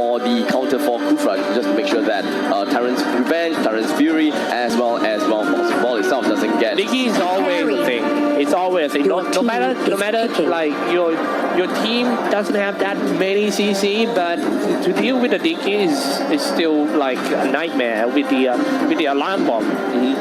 for the counter for Kufra, just to make sure that Terran's Revenge, Terran's Fury, as well Ball itself doesn't get. Dicky is always the thing. It's always a thing. No matter like your team doesn't have that many CC, but to deal with the Dicky is still like a nightmare with the alarm bomb.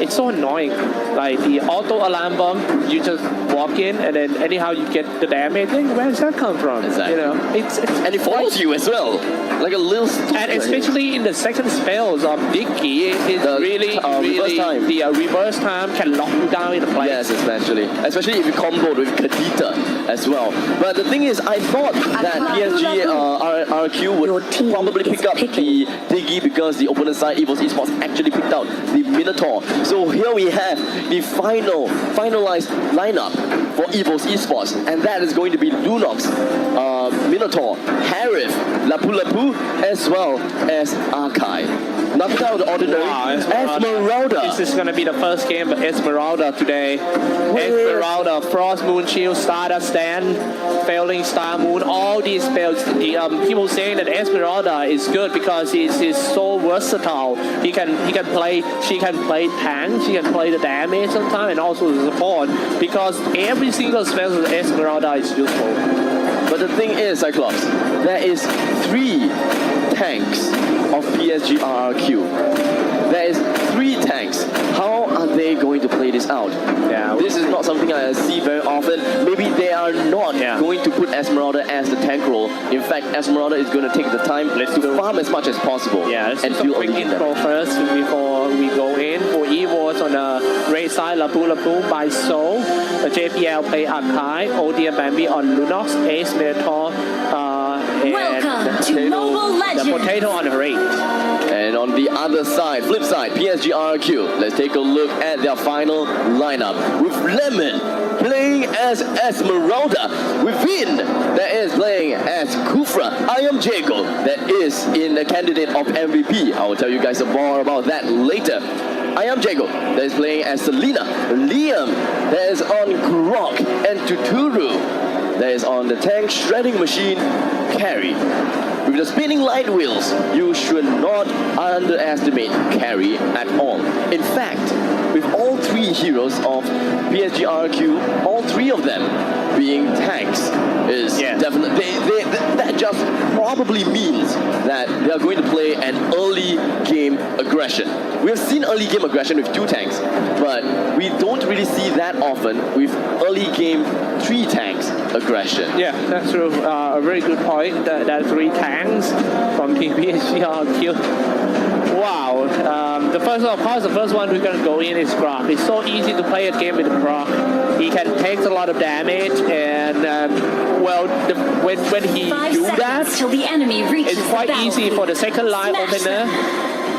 It's so annoying. Like the auto alarm bomb, you just walk in and then anyhow you get the damage. Where does that come from? Exactly. You know, it's and it follows you as well, like a little. And especially in the second spells of Dicky, it's really the reverse time can lock you down in a place. Yes, especially if you comboed with Kadita as well. But the thing is, I thought that PSG RRQ would probably pick up the Diggy because the opponent side Evos Esports actually picked out the Minotaur. So here we have the finalized lineup for Evos Esports, and that is going to be Lunox, Minotaur, Harith, Lapu Lapu, as well as Arkai. Nothing out of the ordinary. Wow, Esmeralda. This is going to be the first game of Esmeralda today. Esmeralda, Frost Moon Shield, Stardust Stand, Failing Star Moon, all these spells. People saying that Esmeralda is good because he's so versatile. She can play tank, she can play the damage sometimes, and also the support, because every single spell of Esmeralda is useful. But the thing is, Cyclops, there is 3 tanks of PSG RRQ. There is 3 tanks. How are they going to play this out? Yeah, this is not something I see very often. Maybe they are not going to put Esmeralda as the tank role. In fact, Esmeralda is going to take the time to farm as much as possible. Yeah, let's and do a quick intro first before we go in. For Evos on the right side, Lapu Lapu by Soul. The JPL play Arkai, Odia Bambi on Lunox, Ace Minotaur, Welcome to Mobile Legends. The Potato on the right. And on the other side, flip side, PSG RRQ. Let's take a look at their final lineup. With Lemon playing as Esmeralda. With Vin, that is playing as Kufra. I am Jago, that is in the candidate of MVP. I will tell you guys more about that later. I am Jago, that is playing as Selena. Liam, that is on Grok. And Tuturu, that is on the tank shredding machine, Carry. With the spinning light wheels, you should not underestimate Carry at all. In fact, with all 3 heroes of PSG RRQ, all 3 of them being tanks is definitely that just probably means that they are going to play an early game aggression. We have seen early game aggression with 2 tanks, but we don't really see that often with early game 3 tanks aggression. Yeah, that's true. A very good point. That 3 tanks from PSG RRQ. Wow. The first one we're going to go in is Grok. It's so easy to play a game with Grok. He can take a lot of damage, and when he do that, it's quite easy for the second line opener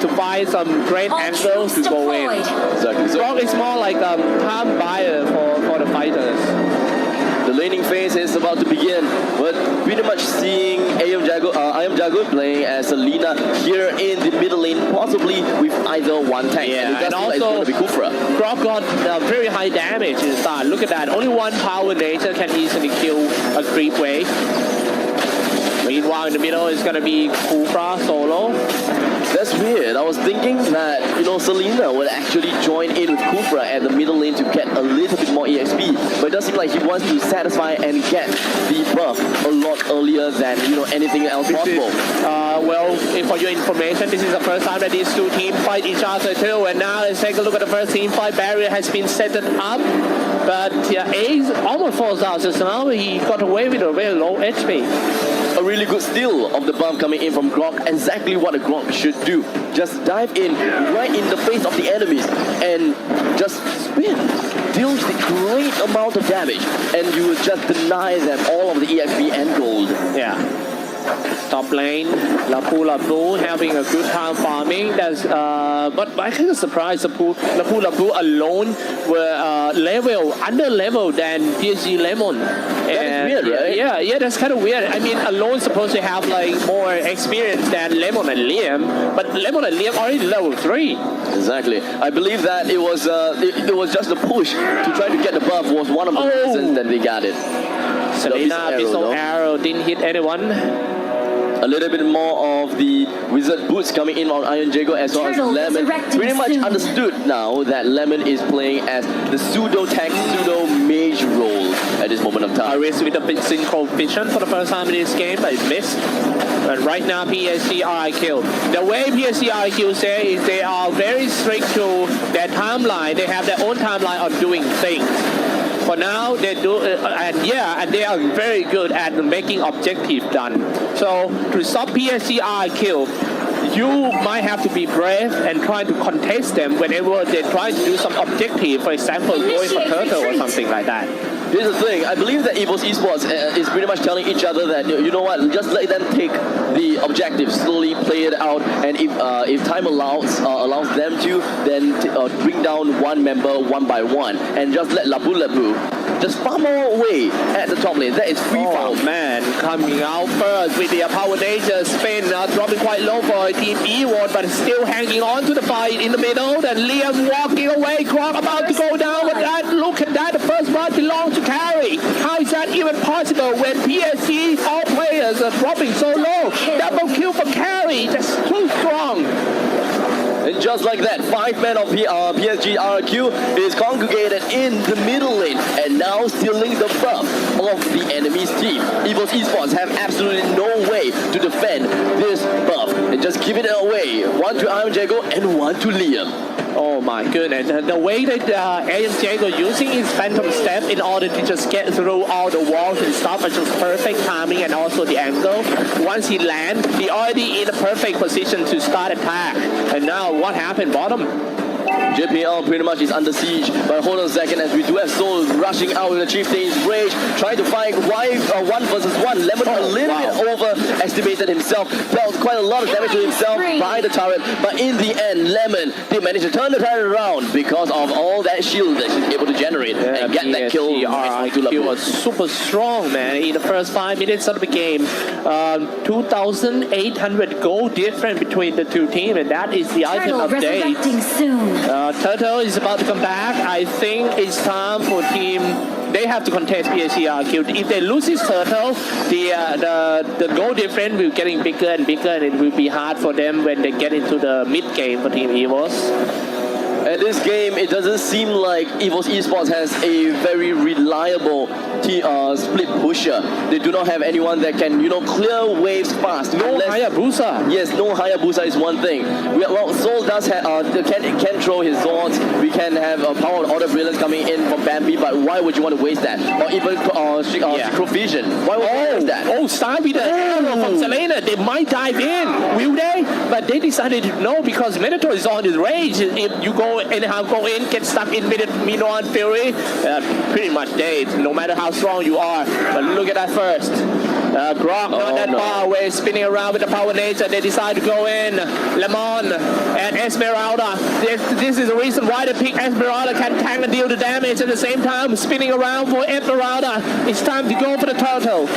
to find some great angles to go in. Exactly. So Grok is more like a palm buyer for the fighters. The laning phase is about to begin. We're pretty much seeing I am Jago playing as Selena here in the middle lane, possibly with either one tank. Yeah, and also going to be Kufra. Grok got very high damage in the start. Look at that. Only one power nature can easily kill a creep wave. Meanwhile, in the middle is going to be Kufra solo. That's weird. I was thinking that, Selena would actually join in with Kufra at the middle lane to get a little bit more EXP. But it does seem like he wants to satisfy and get the buff a lot earlier than, anything else possible. For your information, this is the first time that these 2 teams fight each other too. And now let's take a look at the first team fight. Barrier has been set up, but Ace almost falls out. So now he got away with a very low HP. A really good steal of the bomb coming in from Grok. Exactly what a Grok should do. Just dive in right in the face of the enemies and just spin. Deals the great amount of damage, and you will just deny them all of the EXP and gold. Yeah. Top lane, Lapu Lapu having a good time farming. But I kind of surprised Lapu Lapu alone were under level than PSG Lemon. That is weird, right? Yeah, that's kind of weird. I mean, alone supposed to have like more experience than Lemon and Liam, but Lemon and Liam already level 3. Exactly. I believe that it was just a push to try to get the buff was one of the reasons that they got it. Selena Bissell arrow didn't hit anyone. A little bit more of the wizard boots coming in on Iron Jago as well as Turtle Lemon. resurrecting Pretty much soon. understood now that Lemon is playing as the pseudo tank, pseudo mage role at this moment of time. Iris with a bit synchro vision for the first time in this game, but it missed. But right now, PSG RRQ. The way PSG RRQ say is they are very strict to their timeline. They have their own timeline on doing things. For now, they do, and they are very good at making objective done. So to stop PSG RRQ, you might have to be brave and try to contest them whenever they try to do some objective, for example, going for turtle or something like that. Here's the thing, I believe that Evos Esports is pretty much telling each other that, you know what, just let them take the objective, slowly play it out, and if time allows them to, then bring down one member one by one, and just let Labu just far more away at the top lane. That is free Oh farm. man, coming out first with the power nature spin, dropping quite low for Team Evos, but still hanging on to the fight in the middle. Then Liam walking away, Croc about to go down with that. Look at that, the first one belongs to Carry. How is that even possible when PSG, all players are dropping so low? Double kill for Carry, that's too strong. And just like that, 5 men of PSG RRQ is congregated in the middle lane and now stealing the buff of the enemy's team. Evos Esports have absolutely no way to defend this buff and just give it away. One to Iron Jago and one to Liam. Oh my goodness, the way that Iron Jago using his Phantom Step in order to just get through all the walls and stuff is just perfect timing and also the angle. Once he lands, he already in a perfect position to start attack. And now what happened bottom? JPL pretty much is under siege, but hold on a second as we do have Soul rushing out with the Chieftain's Rage, trying to find one versus one. Lemon a little bit overestimated himself, dealt quite a lot of damage to himself by the turret, but in the end, Lemon did manage to turn the turret around because of all that shield that she's able to generate and get that kill. He was super strong, man, in the first 5 minutes of the game. 2,800 gold difference between the two teams, and that is the item Turtle update. resurrecting soon. Turtle is about to come back. I think it's time for team. They have to contest PSG RRQ. If they lose this Turtle, the goal difference will getting bigger and bigger, and it will be hard for them when they get into the mid game for Team Evos. At this game, it doesn't seem like Evos Esports has a very reliable split pusher. They do not have anyone that can, clear waves fast. No Hayabusa. Yes, no Hayabusa is one thing. Well, Soul does have, can throw his swords. We can have a power of Order Brilliance coming in from Bambi, but why would you want to waste that? Or even Synchrovision. Why would you waste that? Oh, start with the arrow from Selena. They might dive in, will they? But they decided no, because Minotaur is on his rage. If you go anyhow, go in, get stuck in Minotaur and Fury, pretty much dead, no matter how strong you are. But look at that first. Brock not that far away, spinning around with the power nature. They decide to go in. Lemon and Esmeralda. This is the reason why they pick Esmeralda, can tank and deal the damage at the same time. Spinning around for Esmeralda. It's time to go for the turtle.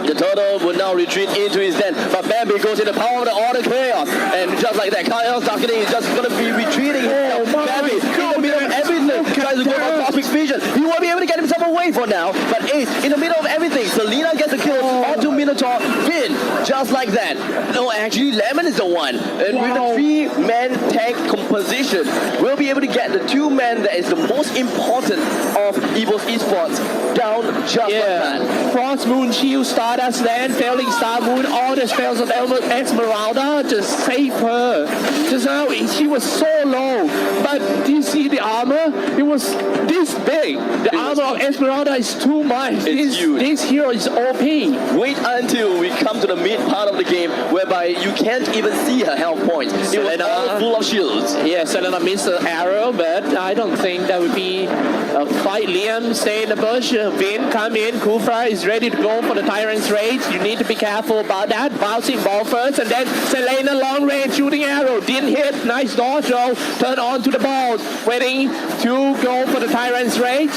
The turtle will now retreat into his den, but Bambi goes in the power of the Order Chaos, and just like that, Chaos Darkening is just going to be retreating himself. Bambi, in the middle of everything, tries to go for Cosmic Vision. He won't be able to get himself away for now, but Ace, in the middle of everything, Selena gets the kill onto Minotaur, Finn, just like that. No, actually, Lemon is the one, and with the 3-man tank composition, we'll be able to get the 2 men that is the most important of Evos Esports down just like that. Frost Moon Shield, Stardust Land, Failing Star Moon, all the spells of Esmeralda, just save her. Just now, she was so low, but do you see the armor? It was this big. The armor of Esmeralda is too much. This hero is OP. Wait until we come to the mid part of the game, whereby you can't even see her health points. It was all full of shields. Yeah, Selena missed the arrow, but I don't think that would be a fight. Liam stay in the bush. Vin come in. Kufra is ready to go for the Tyrant's Rage. You need to be careful about that. Bouncing ball first, and then Selena long range shooting arrow. Didn't hit. Nice dodge throw. Turn on to the ball. Waiting to go for the Tyrant's Rage.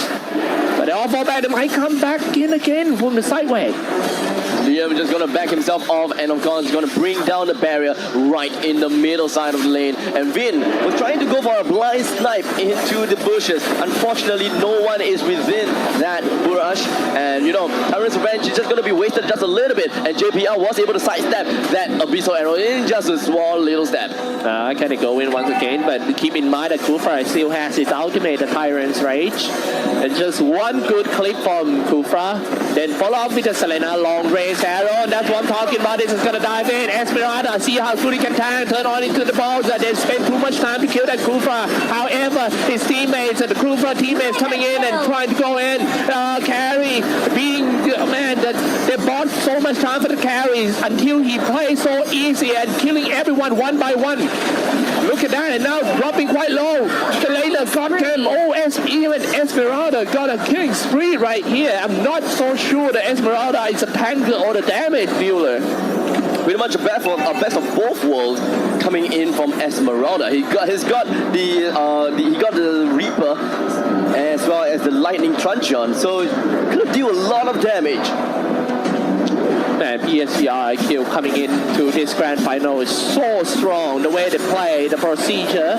But they all fall back. They might come back in again from the sideway. Liam just gonna back himself off, and of course gonna bring down the barrier right in the middle side of the lane. And Vin was trying to go for a blind snipe into the bushes. Unfortunately, no one is within that bush, and you know, Tyrant's Revenge is just gonna be wasted just a little bit, and JPL was able to sidestep that abyssal arrow in just a small little step. I kind of go in once again, but keep in mind that Kufra still has his ultimate, the Tyrant's Rage. And just one good clip from Kufra, then follow up with the Selena long range arrow, and that's what I'm talking about. This is gonna dive in. Esmeralda, see how good he can turn on into the balls, and they spend too much time to kill that Kufra. However, his teammates and the Kufra teammates coming in and trying to go in. Carry being, man, they bought so much time for the carries until he plays so easy and killing everyone one by one. Look at that, and now dropping quite low. Selena got him. Oh, even Esmeralda got a killing spree right here. I'm not so sure that Esmeralda is a tanker or the damage dealer. Pretty much a best of both worlds coming in from Esmeralda. He got the Reaper as well as the Lightning Truncheon, so gonna deal a lot of damage. Man, PSG RRQ coming into this grand final is so strong. The way they play, the procedure,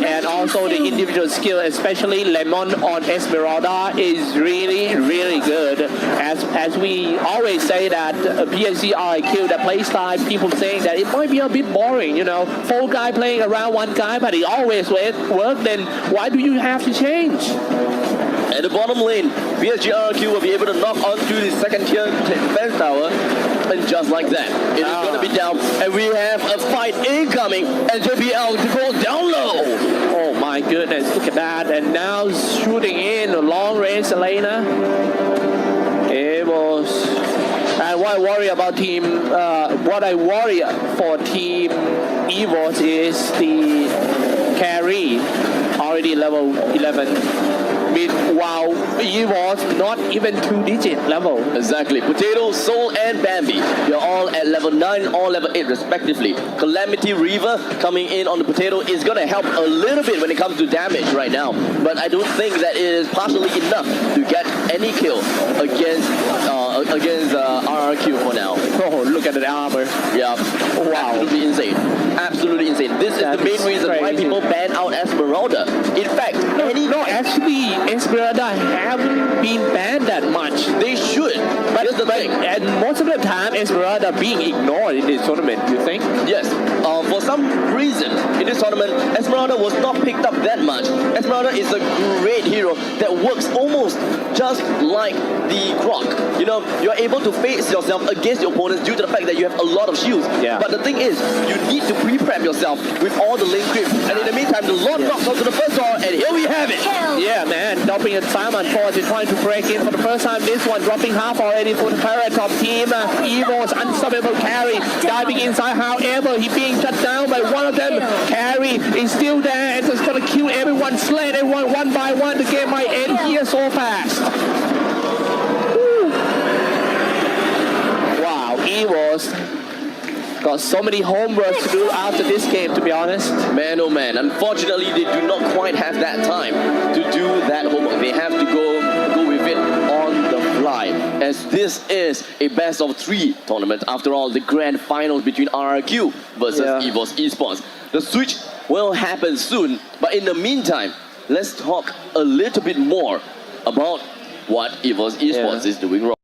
and also the individual skill, especially Lemon on Esmeralda, is really, really good. As we always say that PSG RRQ, the play style, people saying that it might be a bit boring, you know, 4 guys playing around 1 guy, but it always works. Then why do you have to change? At the bottom lane, PSG RRQ will be able to knock onto the second tier defense tower, and just like that, it is going to be down, and we have a fight incoming, and JBL to go down low. Oh my goodness, look at that, and now shooting in a long range Selena. Evos. And what I worry about what I worry for team Evos is the carry, already level 11. Meanwhile, Evos not even 2-digit level. Exactly. Potato, Soul, and Bambi. You're all at level 9, all level 8 respectively. Calamity Reaver coming in on the Potato is going to help a little bit when it comes to damage right now. But I don't think that it is partially enough to get any kill against RRQ for now. Oh, look at the armor. Yeah. Wow. Absolutely insane. Absolutely insane. This is the main reason why people ban out Esmeralda. In fact, actually, Esmeralda haven't been banned that much. They should. But here's the thing. And most of the time, Esmeralda being ignored in this tournament, you think? Yes. For some reason, in this tournament, Esmeralda was not picked up that much. Esmeralda is a great hero that works almost just like the Croc. You know, you're able to face yourself against your opponents due to the fact that you have a lot of shields. Yeah. But the thing is, you need to pre-prep yourself with all the lane creep. And in the meantime, the Lord knocks onto the first door, and here we have it. Yeah, man, dropping a Simon Force is trying to break in for the first time. This one dropping half already for the Parrot top team. Evo's unstoppable carry diving inside. However, he being shut down by one of them. Carry is still there and just gonna kill everyone, slay everyone one by one. The game might end here so fast. Woo. Wow, Evos got so many homework to do after this game, to be honest. Man, oh man. Unfortunately, they do not quite have that time to do that homework. They have to go with it on the fly, as this is a best of 3 tournament. After all, the grand finals between RRQ versus Evos Esports. The switch will happen soon, but in the meantime, let's talk a little bit more about what Evos Esports is doing wrong.